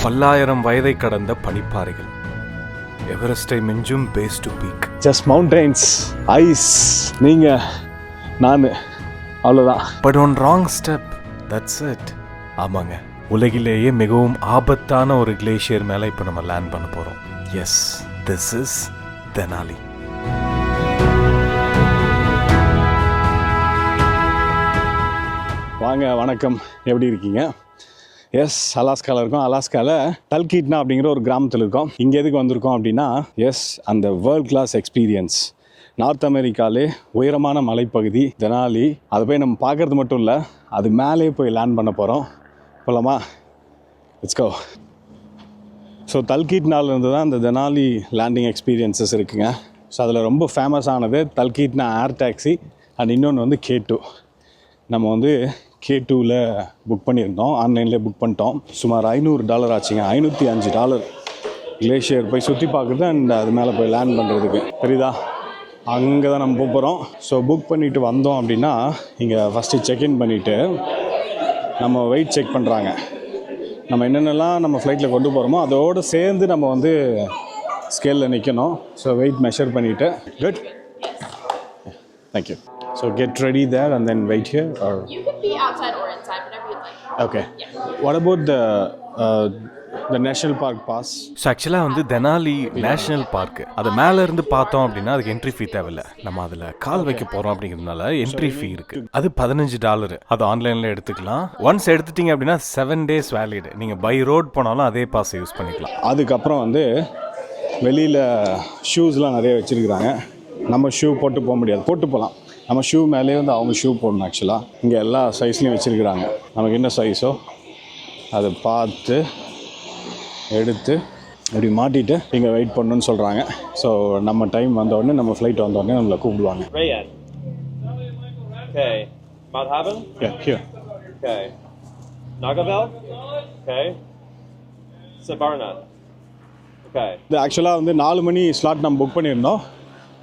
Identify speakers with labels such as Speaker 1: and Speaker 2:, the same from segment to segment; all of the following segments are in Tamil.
Speaker 1: பல்லாயிரம் வயதை கடந்த பனிப்பாறைகள், எவரெஸ்டை மிஞ்சும் base to peak.
Speaker 2: Just mountains, ice, நீங்கள் நான், அவ்வளோதான்.
Speaker 1: But one wrong step, that's it. ஆமாங்க, உலகிலேயே மிகவும் ஆபத்தான ஒரு கிளேஷியர் மேலே இப்போ நம்ம லேண்ட் பண்ண போகிறோம். Yes, this is Denali.
Speaker 2: வாங்க, வணக்கம், எப்படி இருக்கீங்க? எஸ், அலாஸ்காவில் இருக்கோம். அலாஸ்காவில் டல்கீட்னா அப்படிங்கிற ஒரு கிராமத்தில் இருக்கோம். இங்கே எதுக்கு வந்திருக்கோம் அப்படின்னா, எஸ், அந்த வேர்ல்ட் கிளாஸ் எக்ஸ்பீரியன்ஸ், நார்த் அமெரிக்காலே உயரமான மலைப்பகுதி தெனாலி, அதை போய் நம்ம பார்க்குறது மட்டும் இல்லை, அது மேலே போய் லேண்ட் பண்ண போகிறோம். போகலாமா? Let's go. ஸோ டல்கீட்னாலேருந்து தான் இந்த தெனாலி லேண்டிங் எக்ஸ்பீரியன்ஸஸ் இருக்குங்க. ஸோ அதில் ரொம்ப ஃபேமஸானது டல்கீட்னா ஏர் டாக்ஸி அண்ட் இன்னொன்று வந்து K2. நம்ம வந்து K2வில் புக் பண்ணியிருந்தோம், ஆன்லைன்லேயே புக் பண்ணிட்டோம். சுமார் $500 ஆச்சுங்க. $505 கிளேஷியர் போய் சுற்றி பார்க்குறது அண்ட் அது மேலே போய் லேண்ட் பண்ணுறதுக்கு. தெரியுதா? அங்கே தான் நம்ம போகிறோம். ஸோ புக் பண்ணிவிட்டு வந்தோம் அப்படின்னா இங்கே ஃபஸ்ட்டு செக்இன் பண்ணிவிட்டு நம்ம வெயிட் செக் பண்ணுறாங்க. நம்ம என்னென்னலாம் நம்ம ஃப்ளைட்டில் கொண்டு போகிறோமோ அதோடு சேர்ந்து நம்ம வந்து ஸ்கேலில் நிற்கணும். ஸோ வெயிட் மெஷர் பண்ணிவிட்டு, good, thank you. So get ready there and then wait here, or
Speaker 3: you can be outside or inside, whatever you'd like.
Speaker 2: Okay. Yeah. What about the national park pass?
Speaker 1: So ஆக்சுவலாக வந்து தெனாலி நேஷனல் பார்க்கு, அது மேலே இருந்து பார்த்தோம் அப்படின்னா அதுக்கு என்ட்ரி ஃபீ தேவையில்லை. நம்ம அதில் கால் வைக்க போகிறோம் அப்படிங்கிறதுனால என்ட்ரி ஃபீ இருக்குது. அது $15. அது ஆன்லைனில் எடுத்துக்கலாம். ஒன்ஸ் எடுத்துட்டிங்க அப்படின்னா 7 days வேலிட். நீங்கள் பை ரோட் போனாலும் அதே பாஸ் யூஸ் பண்ணிக்கலாம்.
Speaker 2: அதுக்கப்புறம் வந்து வெளியில் ஷூஸ்லாம் நிறைய வச்சுருக்குறாங்க. நம்ம ஷூ போட்டு போக முடியாது, போட்டு போகலாம். நம்ம ஷூ மேலே வந்து அவங்க ஷூ போடணும். ஆக்சுவலாக இங்கே எல்லா சைஸ்லையும் வச்சுருக்குறாங்க. நமக்கு என்ன சைஸோ அதை பார்த்து எடுத்து இப்படி மாட்டிட்டு இங்கே வெயிட் பண்ணணும்னு சொல்கிறாங்க. ஸோ நம்ம டைம் வந்தோடனே, நம்ம ஃப்ளைட் வந்தோடனே நம்மளை கூப்பிடுவாங்க.
Speaker 4: Okay. Mount Haven?
Speaker 2: Yeah, here.
Speaker 4: Okay. Nagavel? Okay. Sabarna? Okay.
Speaker 2: இது ஆக்சுவலாக வந்து 4 மணி ஸ்லாட் நம்ம புக் பண்ணியிருந்தோம்.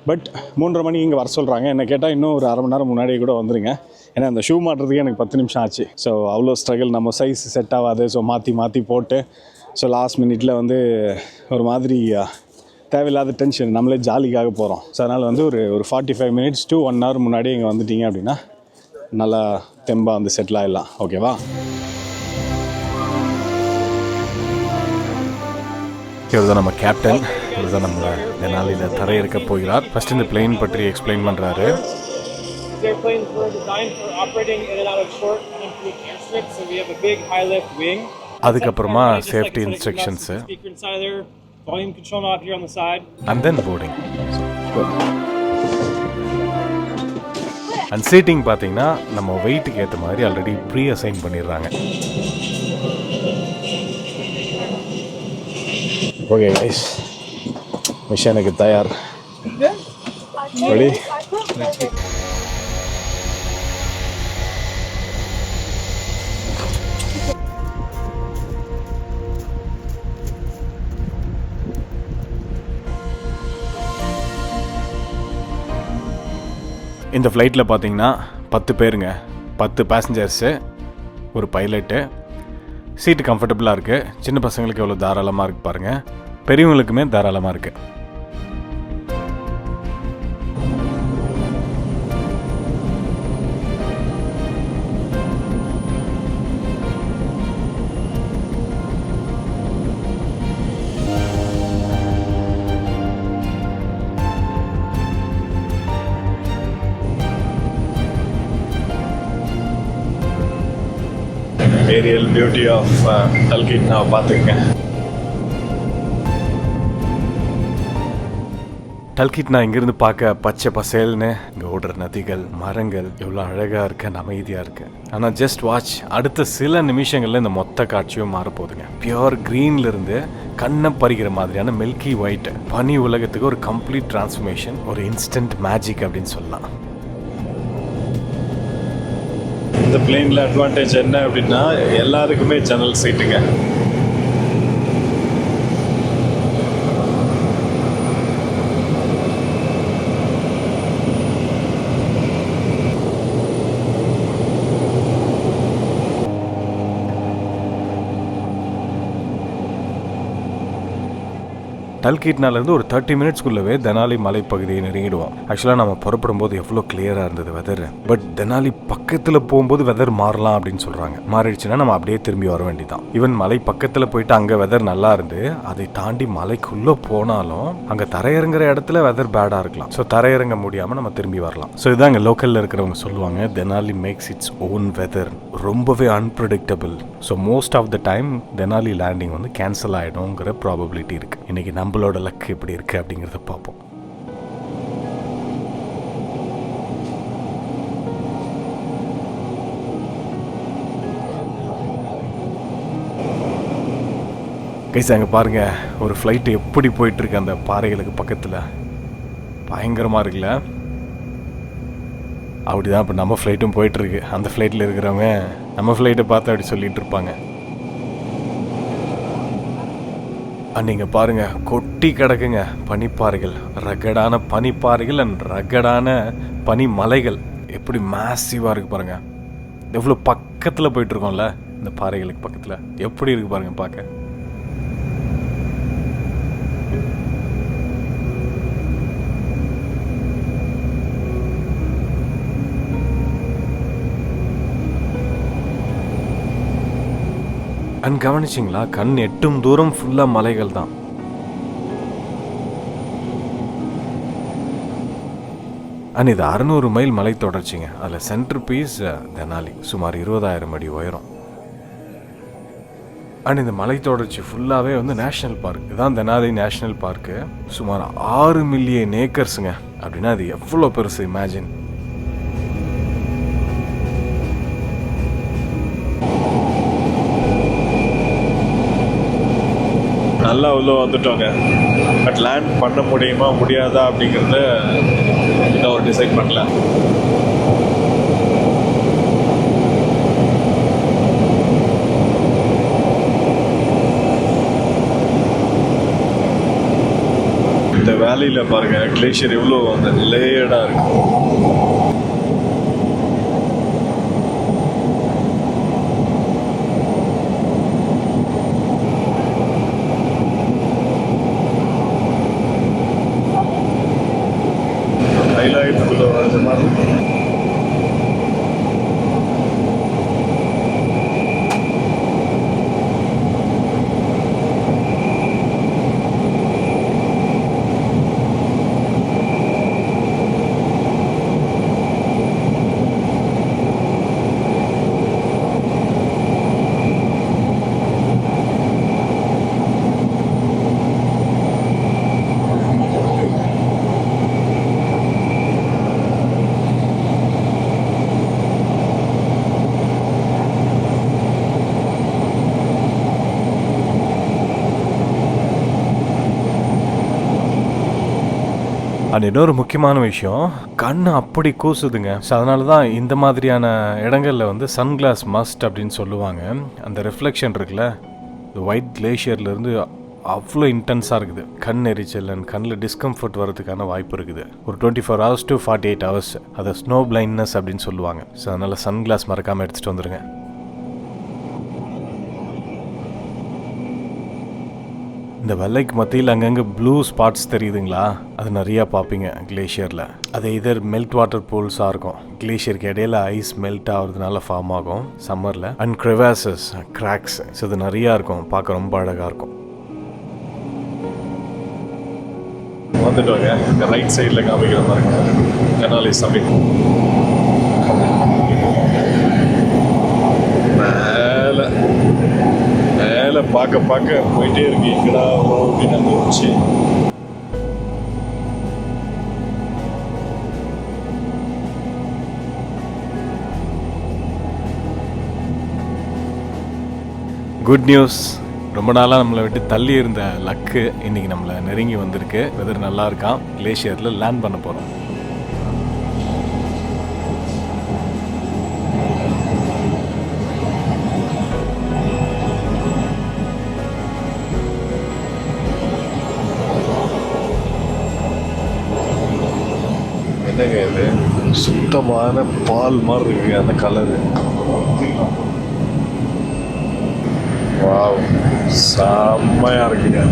Speaker 2: பட் 3:30 மணி இங்கே வர சொல்கிறாங்க. என்ன கேட்டால் இன்னும் ஒரு அரை மணி நேரம் முன்னாடியே கூட வந்துருங்க. ஏன்னா அந்த ஷூ மாட்டுறதுக்கு எனக்கு 10 நிமிஷம் ஆச்சு. ஸோ அவ்வளோ ஸ்ட்ரகிள், நம்ம சைஸ் செட் ஆகாது. ஸோ மாற்றி போட்டு, ஸோ லாஸ்ட் மினிட்ல வந்து ஒரு மாதிரி தேவையில்லாத டென்ஷன், நம்மளே ஜாலிக்காக போகிறோம். ஸோ அதனால் வந்து ஒரு 45 minutes to 1 hour முன்னாடியே இங்கே வந்துட்டீங்க அப்படின்னா நல்லா தெம்பாக வந்து செட்டில் ஆகிடலாம். ஓகேவா?
Speaker 1: இவர் தான் நம்ம கேப்டன். இவர் தான் நம்ம தெனாலியில் தரையிறக்க போகிறார். ஃபர்ஸ்ட் இந்த பிளேன் பற்றி எக்ஸ்பிளைன் பண்ணுறாரு.
Speaker 4: Airplanes were designed for operating in and out of short and improved airstrips, so we have a big high lift wing.
Speaker 1: அதுக்கப்புறமா safety instructions,
Speaker 4: speaker inside there, volume control knob here on the side,
Speaker 1: and then boarding. And seating பார்த்தீங்கன்னா நம்ம வெயிட்டுக்கு ஏற்ற மாதிரி ஆல்ரெடி ப்ரீ அசைன் பண்ணிடுறாங்க.
Speaker 2: ஓகே கைஸ், மிஷனுக்கு தயார். ரெடி?
Speaker 1: இந்த ஃப்ளைட்டில் பார்த்தீங்கன்னா 10 பேருங்க, 10 பேசஞ்சர்ஸு, ஒரு பைலட்டு. சீட்டு கம்ஃபர்டபுளாக இருக்குது. சின்ன பசங்களுக்கு எவ்வளோ தாராளமாக இருக்குது பாருங்கள், பெரியவங்களுக்குமே தாராளமாக இருக்குது.
Speaker 2: ஏரியல் பியூட்டி ஆஃப் டல்கீட்னா பார்த்துக்கங்க.
Speaker 1: டல்கீட்னா இங்கிருந்து பார்க்க பச்சை பசேல்னு, இங்கே ஓடுற நதிகள், மரங்கள் எவ்வளோ அழகாக இருக்கு, அமைதியாக இருக்கு. ஆனால் ஜஸ்ட் வாட்ச், அடுத்த சில நிமிஷங்களில் இந்த மொத்த காட்சியும் மாறப்போகுதுங்க. பியோர் க்ரீன்லேருந்து கண்ணை பறிக்கிற மாதிரியான மில்கி ஒயிட் பனி உலகத்துக்கு ஒரு கம்ப்ளீட் டிரான்ஸ்ஃபர்மேஷன், ஒரு இன்ஸ்டன்ட் மேஜிக் அப்படின்னு சொல்லலாம்.
Speaker 2: இந்த பிளேனில் அட்வான்டேஜ் என்ன அப்படின்னா எல்லாருக்குமே ஜன்னல் சீட்டுங்க.
Speaker 1: டல்கீட்னாலேருந்து ஒரு 30 மினிட்ஸ்க்குள்ளவே தெனாலி மலைப்பகுதியை நெருங்கிடுவோம். ஆக்சுவலாக நம்ம புறப்படும் போது எவ்வளோ கிளியராக இருந்தது வெதர். பட் தெனாலி பக்கத்தில் போகும்போது வெதர் மாறலாம் அப்படின்னு சொல்கிறாங்க. மாறிடுச்சுன்னா நம்ம அப்படியே திரும்பி வர வேண்டியதான். ஈவன் மலை பக்கத்தில் போயிட்டு அங்கே வெதர் நல்லா இருந்து அதை தாண்டி மலைக்குள்ளே போனாலும் அங்கே தரையிறங்குற இடத்துல வெதர் பேடாக இருக்கலாம். ஸோ தரையிறங்க முடியாமல் நம்ம திரும்பி வரலாம். ஸோ இதுதான் இங்கே லோக்கலில் இருக்கிறவங்க சொல்லுவாங்க, Denali makes it's own weather. ரொம்பவே unpredictable. So most of the time Denali landing வந்து கேன்சல் ஆகிடும்ங்கிற ப்ராபபிலிட்டி இருக்குது. இன்றைக்கி நம்மளோட லக் எப்படி இருக்குது அப்படிங்கிறத பார்ப்போம். கைஸ் அங்கே பாருங்கள், ஒரு ஃப்ளைட்டு எப்படி போயிட்டுருக்கு அந்த பாறைகளுக்கு பக்கத்தில். பயங்கரமாக இருக்குல்ல? அப்படி தான் இப்போ நம்ம ஃப்ளைட்டும் போயிட்டுருக்கு. அந்த ஃப்ளைட்டில் இருக்கிறவங்க நம்ம ஃப்ளைட்டை பார்த்து அப்படி சொல்லிகிட்டு இருப்பாங்க. நீங்கள் பாருங்கள், கொட்டி கிடக்குங்க பனிப்பாறைகள், ரகடான பனிப்பாறைகள் அண்ட் ரகடான பனிமலைகள். எப்படி மேசிவாக இருக்குது பாருங்கள். எவ்வளோ பக்கத்தில் போயிட்டுருக்கோம்ல இந்த பாறைகளுக்கு பக்கத்தில். எப்படி இருக்குது பாருங்கள் பார்க்க. அண்ட் கவனிச்சிங்களா, கண் எட்டும் தூரம் ஃபுல்லாக மலைகள் தான். அண்ட் இது 600 மைல் மலை தொடர்ச்சிங்க. அதில் சென்டர் பீஸ் தெனாலி, சுமார் 20,000 அடி உயரம். அண்ட் இந்த மலை தொடர்ச்சி ஃபுல்லாகவே வந்து நேஷ்னல் பார்க். இதுதான் தெனாலி நேஷ்னல் பார்க்கு. சுமார் 6 மில்லியன் ஏக்கர்ஸுங்க. அப்படின்னா அது எவ்வளோ பெருசு இமேஜின். நல்லா உள்ள வந்துட்டோங்க. பட் லேண்ட் பண்ண முடியுமா முடியாதா அப்படிங்கிறத இன்னும் ஒரு டிசைட் பண்ணல. இந்த வேலியில் பாருங்க, கிளேஷியர் எவ்வளோ அந்த லேயர்டாக இருக்கு. அண்ட் இன்னொரு முக்கியமான விஷயம், கண் அப்படி கூசுதுங்க. ஸோ அதனால தான் இந்த மாதிரியான இடங்களில் வந்து சன்கிளாஸ் மஸ்ட் அப்படின்னு சொல்லுவாங்க. அந்த ரிஃப்ளெக்ஷன் இருக்குல்ல, இந்த ஒயிட் கிளேஷியர்லேருந்து அவ்வளோ இன்டென்ஸாக இருக்குது. கண் எரிச்சல் அண்ட் கண்ணில் டிஸ்கம்ஃபர்ட் வரதுக்கான வாய்ப்பு இருக்குது. ஒரு 24 hours to 48 hours அதை ஸ்னோ பிளைண்ட்னஸ் அப்படின்னு சொல்லுவாங்க. ஸோ அதனால் சன்கிளாஸ் மறக்காமல் எடுத்துகிட்டு வந்துடுங்க. இந்த வெள்ளைக்கு மத்தியில் அங்கங்கே ப்ளூ ஸ்பாட்ஸ் தெரியுதுங்களா? அது நிறையா பார்ப்பீங்க கிளேஷியரில். அது இதர் மெல்ட் வாட்டர் பூல்ஸாக இருக்கும். கிளேஷியருக்கு இடையில ஐஸ் மெல்ட் ஆகிறதுனால ஃபார்ம் ஆகும் சம்மரில். அண்ட் க்ரெவாசஸ், கிராக்ஸ், ஸோ இது நிறையா இருக்கும். பார்க்க ரொம்ப அழகாக இருக்கும். வந்துட்டோங்க. இந்த ரைட் சைடில் காமிக்கிற பாருங்க, தெனாலி சமிட். மேலே பார்க்க பார்க்க போயிட்டே இருக்கு. இங்கடா அப்படின்னு இருந்துச்சு. குட் நியூஸ், ரொம்ப நாளாக நம்மளை விட்டு தள்ளி இருந்த லக்கு இன்னைக்கு நம்மளை நெருங்கி வந்திருக்கு. வெதர் நல்லா இருக்கான். கிளேஷியரில் லேண்ட் பண்ண போகிறோம். என்னங்க இது, சுத்தமான பால் மாதிரி இருக்கு அந்த கலரு. வாவ், செம்மையா இருக்குங்க.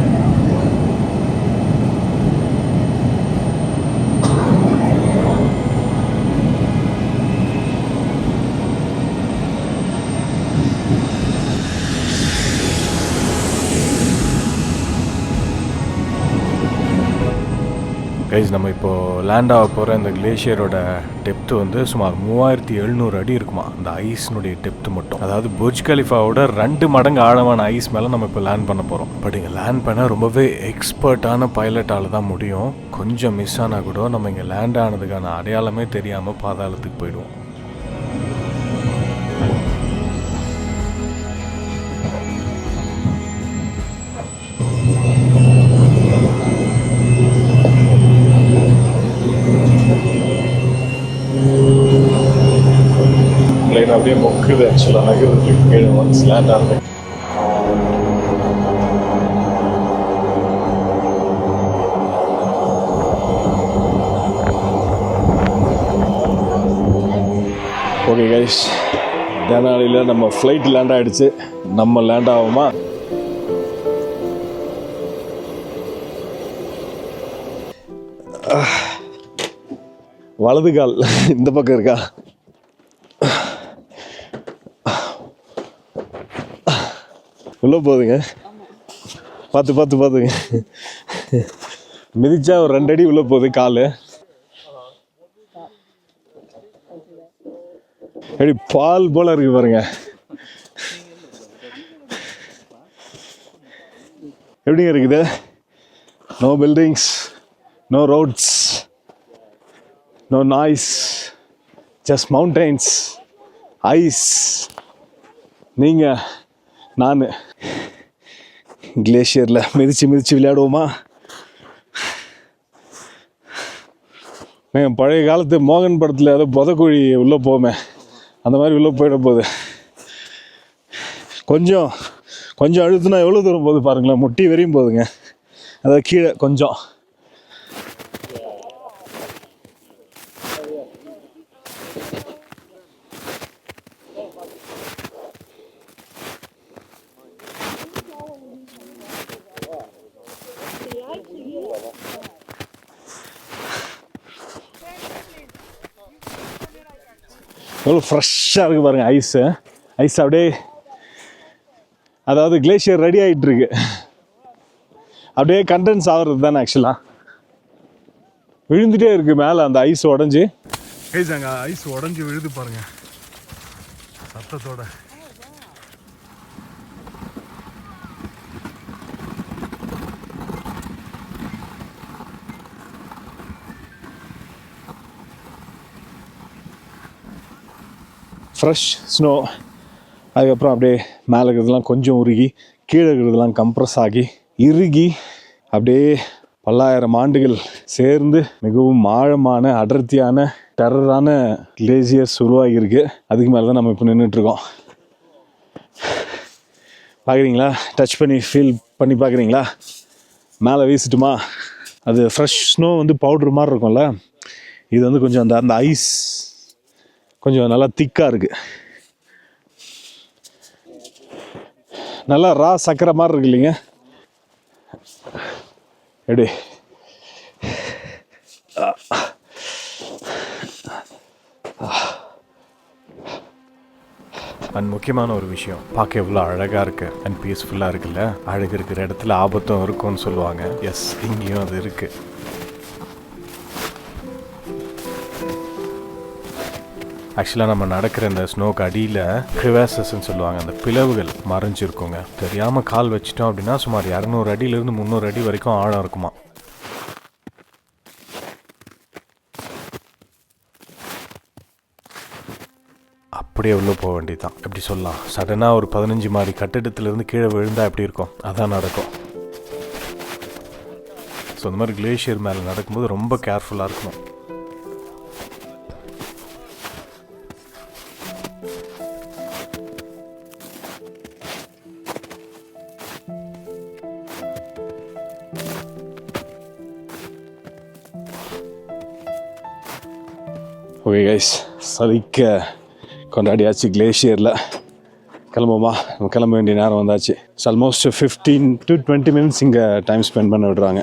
Speaker 1: கைஸ் நம்ம இப்போது லேண்ட் ஆக போகிற இந்த கிளேஷியரோட டெப்த்து வந்து சுமார் 3700 அடி இருக்குமா அந்த ஐஸ்னுடைய டெப்த்து மட்டும். அதாவது புர்ஜ் கலிஃபாவோட 2 மடங்கு ஆழமான ஐஸ் மேலே நம்ம இப்போ லேண்ட் பண்ண போகிறோம். பட் இங்கே லேண்ட் பண்ண ரொம்பவே எக்ஸ்பர்ட்டான பைலட்டால் தான் முடியும். கொஞ்சம் மிஸ் ஆனால் கூட நம்ம இங்கே லேண்ட் ஆனதுக்கான அடையாளமே தெரியாமல் பாதாளத்துக்கு போயிடுவோம். அப்படியே மொக்குது ஆக்சுவலாக நகரத்துக்கு கீழே ஒன்ஸ் லேண்ட் ஆகுது. ஓகே கைஸ், தெனாலியில் நம்ம ஃப்ளைட் லேண்ட் ஆகிடுச்சு. நம்ம லேண்ட் ஆகுமா? வலது கால் இந்த பக்கம் இருக்கா? உள்ள போகுதுங்க. பார்த்துங்க. மிதிச்சா ஒரு 2 அடி உள்ள போகுது கால். எப்படி பால் போல இருக்கு பாருங்க. எப்படிங்க இருக்குது? No buildings, no roads, no noise, just mountains, ice. நீங்கள் நான் கிளேஷியரில் மிதிச்சு விளையாடுவோமா? பழைய காலத்து மோகன் படத்தில் ஏதோ புதக்குழி உள்ளே போமே, அந்த மாதிரி உள்ளே போயிட போகுது. கொஞ்சம் அழுத்துனா எவ்வளோ தூரம் போகுது பாருங்களேன். முட்டி வரையும் போகுதுங்க. அதாவது கீழே கொஞ்சம். எவ்வளோ ஃப்ரெஷ்ஷாக இருக்குது பாருங்கள் ஐஸ் அப்படியே. அதாவது கிளேஷியர் ரெடி ஆகிட்டுருக்கு. அப்படியே கண்டென்ஸ் ஆகிறது தானே ஆக்சுவலாக. விழுந்துகிட்டே இருக்குது மேலே அந்த ஐஸ் உடஞ்சி. அங்கே ஐஸ் உடஞ்சி விழுது பாருங்கள் சத்தத்தோட. Fresh snow. அதுக்கப்புறம் அப்படியே மேலே இருக்கிறதுலாம் கொஞ்சம் உருகி, கீழே இருக்கிறதுலாம் கம்ப்ரஸ் ஆகி இறுகி அப்படியே பல்லாயிரம் ஆண்டுகள் சேர்ந்து மிகவும் ஆழமான அடர்த்தியான டெரரான கிளேசியர்ஸ் உருவாகியிருக்கு. அதுக்கு மேலே தான் நம்ம இப்போ நின்றுட்டுருக்கோம். பார்க்குறீங்களா? டச் பண்ணி ஃபீல் பண்ணி பார்க்குறீங்களா? மேலே வீசிட்டுமா? அது ஃப்ரெஷ் ஸ்னோ வந்து பவுட்ரு மாதிரி இருக்கும்ல, இது வந்து கொஞ்சம் அந்த ஐஸ் கொஞ்சம் நல்லா திக்காக இருக்குது. நல்லா ரா சக்கரை மாதிரி இருக்கு இல்லைங்க? எப்படி அண்ட் முக்கியமான ஒரு விஷயம், பார்க்க எவ்வளோ அழகாக இருக்குது அண்ட் பீஸ்ஃபுல்லாக இருக்குல்ல. அழகு இருக்கிற இடத்துல ஆபத்தும் இருக்கும்னு சொல்லுவாங்க. எஸ், இங்கேயும் அது இருக்குது. ஆக்சுவலாக நம்ம நடக்கிற இந்த ஸ்னோக்கு அடியில் கிரிவாசஸ்ன்னு சொல்லுவாங்க, அந்த பிளவுகள் மறைஞ்சிருக்குங்க. தெரியாமல் கால் வச்சிட்டோம் அப்படின்னா சுமார் 200 அடியிலேருந்து 300 அடி வரைக்கும் ஆழம் இருக்குமா. அப்படியே உள்ளே போக வேண்டியதுதான். எப்படி சொல்லலாம், சடனாக ஒரு 15 மாடி கட்டிடத்துலேருந்து கீழே விழுந்தால் எப்படி இருக்கும், அதான் நடக்கும். ஸோ இந்த மாதிரி கிளேஷியர் மேலே நடக்கும்போது ரொம்ப கேர்ஃபுல்லாக இருக்கணும். ஓகே கைஸ், சதிக்க கொண்டாடியாச்சு கிளேஷியரில். கிளம்புமா? நம்ம கிளம்ப வேண்டிய நேரம் வந்தாச்சு. இட்ஸ் ஆல்மோஸ்ட் 15 to 20 minutes இங்கே டைம் ஸ்பெண்ட் பண்ண விடுறாங்க.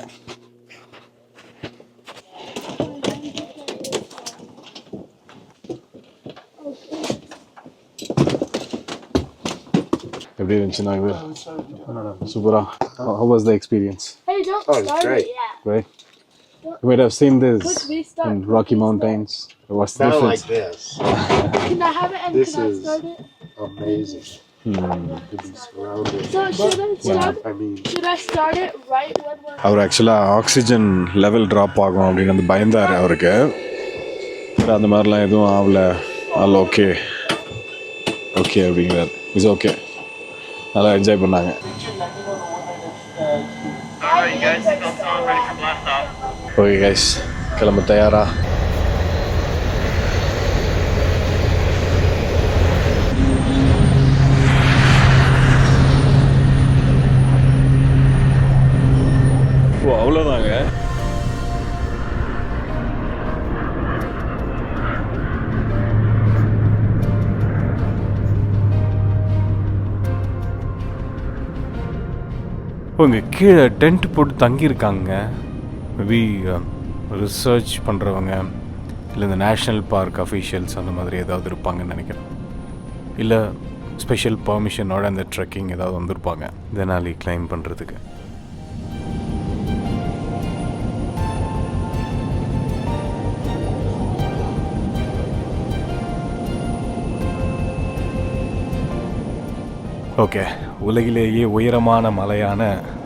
Speaker 1: எப்படி இருந்துச்சுன்னா இது சூப்பரா? How was the experience?
Speaker 3: Hey, don't
Speaker 5: Oh, it's
Speaker 3: start
Speaker 5: great.
Speaker 3: it yet.
Speaker 2: Right?
Speaker 3: Don't
Speaker 2: You might have seen this
Speaker 3: Could we start
Speaker 2: in Rocky Mountains. What's the
Speaker 5: Not
Speaker 2: difference?
Speaker 5: like this.
Speaker 3: Can I have it and
Speaker 5: This
Speaker 3: can I
Speaker 5: is-
Speaker 3: start it?
Speaker 5: Amazing. To be surrounded.
Speaker 3: So should I start?
Speaker 5: I mean,
Speaker 3: Should I start it right when we're?
Speaker 2: அவர் ஆக்சுவலாக ஆக்சிஜன் லெவல் ட்ராப் ஆகும் அப்படின்னு வந்து பயந்தார் அவருக்கு. பட் அந்த மாதிரிலாம் எதுவும் ஆகலை. ஆல் ஓகே ஓகே அப்படிங்கிறார். It's okay. நல்லா என்ஜாய் பண்ணாங்க. ஓகே கைஸ், கிளம்ப தயாரா? ஓ அவ்வளோதாங்க.
Speaker 1: இவங்க கீழே டென்ட் போட்டு தங்கியிருக்காங்க. மேபி ரிசர்ச் பண்ணுறவங்க இல்லை இந்த நேஷ்னல் பார்க் அஃபீஷியல்ஸ் அந்த மாதிரி ஏதாவது இருப்பாங்கன்னு நினைக்கிறேன். இல்லை ஸ்பெஷல் பர்மிஷனோட அந்த ட்ரெக்கிங் ஏதாவது வந்திருப்பாங்க தெனாலி கிளைம் பண்ணுறதுக்கு. ஓகே, உலகிலேயே உயரமான மலையான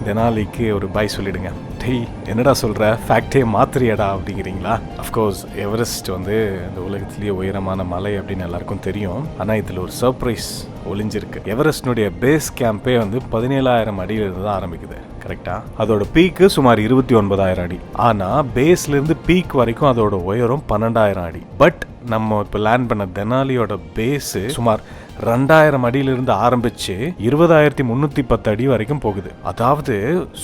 Speaker 1: தெனாலிக்கு ஒரு பாய் சொல்லிடுங்க. டேய் என்னடா சொல்கிற, ஃபேக்டே மாத்திரியடா அப்படிங்கிறீங்களா? அஃப்கோர்ஸ் எவரெஸ்ட் வந்து இந்த உலகத்திலேயே உயரமான மலை அப்படின்னு எல்லாருக்கும் தெரியும். ஆனால் இதில் ஒரு சர்ப்ரைஸ் ஒளிஞ்சிருக்கு. எவரெஸ்ட்னுடைய பேஸ் கேம்பே வந்து 17,000 அடியிலிருந்து தான் ஆரம்பிக்குது. கரெக்டாக அதோட பீக்கு சுமார் 29,000 அடி. ஆனால் பேஸ்லேருந்து பீக் வரைக்கும் அதோட உயரம் 12,000 அடி. பட் நம்ம இப்போ லேண்ட் பண்ண தெனாலியோட பேஸு சுமார் 2,000 அடியிலிருந்து ஆரம்பிச்சு 20,310 அடி வரைக்கும் போகுது. அதாவது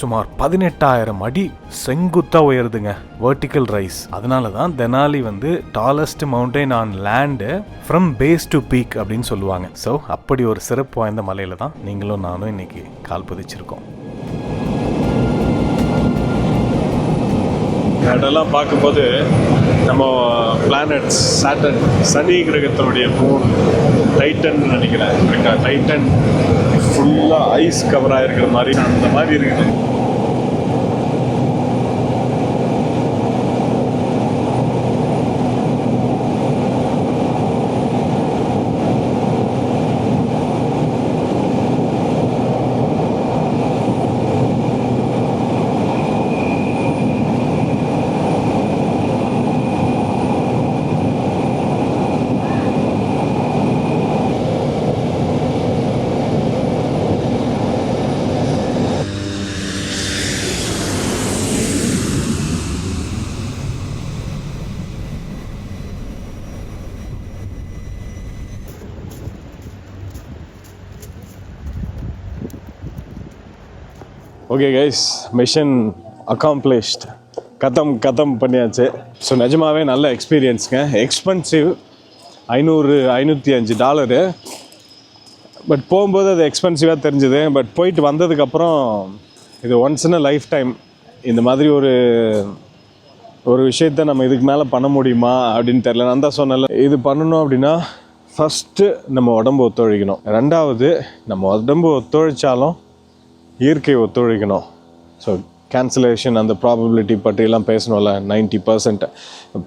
Speaker 1: சுமார் 18,000 அடி செங்குத்தா உயருதுங்க, வெர்டிக்கல் ரைஸ். அதனால தான் தெனாலி வந்து tallest mountain on land from base to peak அப்படின்னு சொல்லுவாங்க. ஸோ அப்படி ஒரு சிறப்பு வாய்ந்த மலையில தான் நீங்களும் நானும் இன்னைக்கு கால் பதிச்சிருக்கோம்.
Speaker 2: இடம்லாம் பார்க்கும்போது நம்ம பிளானட்ஸ் சாட்டர்ன் சனி கிரகத்தினுடைய மூன் டைட்டன் நினைக்கிறேன். டைட்டன் ஃபுல்லாக ஐஸ் கவர் ஆகிருக்கிற மாதிரி அந்த மாதிரி இருக்குது. Okay guys, mission accomplished. கதம் பண்ணியாச்சு. ஸோ நிஜமாவே நல்ல எக்ஸ்பீரியன்ஸுங்க. எக்ஸ்பென்சிவ், $505 பட் போகும்போது அது எக்ஸ்பென்சிவாக தெரிஞ்சுது. பட் போயிட்டு வந்ததுக்கப்புறம் இது once in a life time இந்த மாதிரி ஒரு விஷயத்த நம்ம இதுக்கு மேலே பண்ண முடியுமா அப்படின்னு தெரில. நான் தான் சொன்னல, இது பண்ணணும் அப்படின்னா ஃபஸ்ட்டு நம்ம உடம்பு ஒத்துழைக்கணும். ரெண்டாவது நம்ம உடம்பு ஒத்துழைச்சாலும் இயற்கை ஒத்துழைக்கணும். ஸோ கேன்சலேஷன் அந்த ப்ராபபிலிட்டி பற்றியெல்லாம் பேசணும்ல. 90%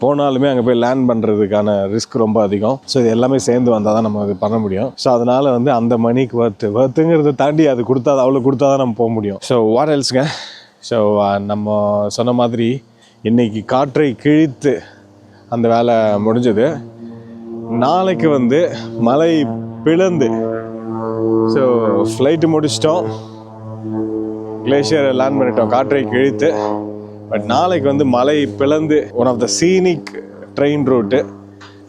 Speaker 2: போனாலுமே அங்கே போய் லேண்ட் பண்ணுறதுக்கான ரிஸ்க் ரொம்ப அதிகம். ஸோ இது எல்லாமே சேர்ந்து வந்தால் தான் நம்ம அது பண்ண முடியும். ஸோ அதனால் வந்து அந்த மணிக்கு வர்த்துங்கிறத தாண்டி அது அவ்வளோ கொடுத்தா தான் நம்ம போக முடியும். So what எல்ஸுங்க. ஸோ நம்ம சொன்ன மாதிரி இன்றைக்கி காற்றை கிழித்து அந்த வேலை முடிஞ்சது. நாளைக்கு வந்து மலை பிளந்து, ஸோ ஃப்ளைட்டு முடிச்சிட்டோம், கிளேஷியரை லேண்ட் பண்ணிட்டோம், காற்றை கிழித்து. பட் நாளைக்கு வந்து மலை பிளந்து one of the scenic train route,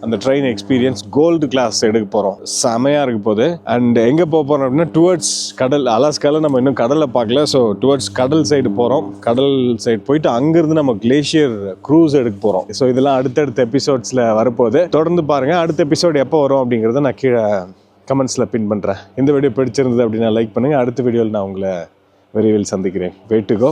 Speaker 2: அந்த ட்ரெயின் எக்ஸ்பீரியன்ஸ் கோல்டு கிளாஸ் எடுக்க போகிறோம். செமையாக இருக்க போகுது. அண்ட் எங்கே போக போகிறோம் அப்படின்னா டுவர்ட்ஸ் கடல். அலாஸ்காவில் நம்ம இன்னும் கடலை பார்க்கல. ஸோ டுவர்ட்ஸ் கடல் சைடு போகிறோம். கடல் சைடு போயிட்டு அங்கேருந்து நம்ம கிளேஷியர் க்ரூஸ் எடுக்க போகிறோம். ஸோ இதெல்லாம் அடுத்தடுத்த எபிசோட்ஸில் வரப்போகுது. தொடர்ந்து பாருங்கள். அடுத்த எபிசோட் எப்போ வரும் அப்படிங்கிறத நான் கீழே கமெண்ட்ஸில் பின் பண்ணுறேன். இந்த வீடியோ பிடிச்சிருந்தது அப்படின்னா லைக் பண்ணுங்கள். அடுத்த வீடியோவில் நான் உங்களை விரைவில் சந்திக்கிறேன். Way to go.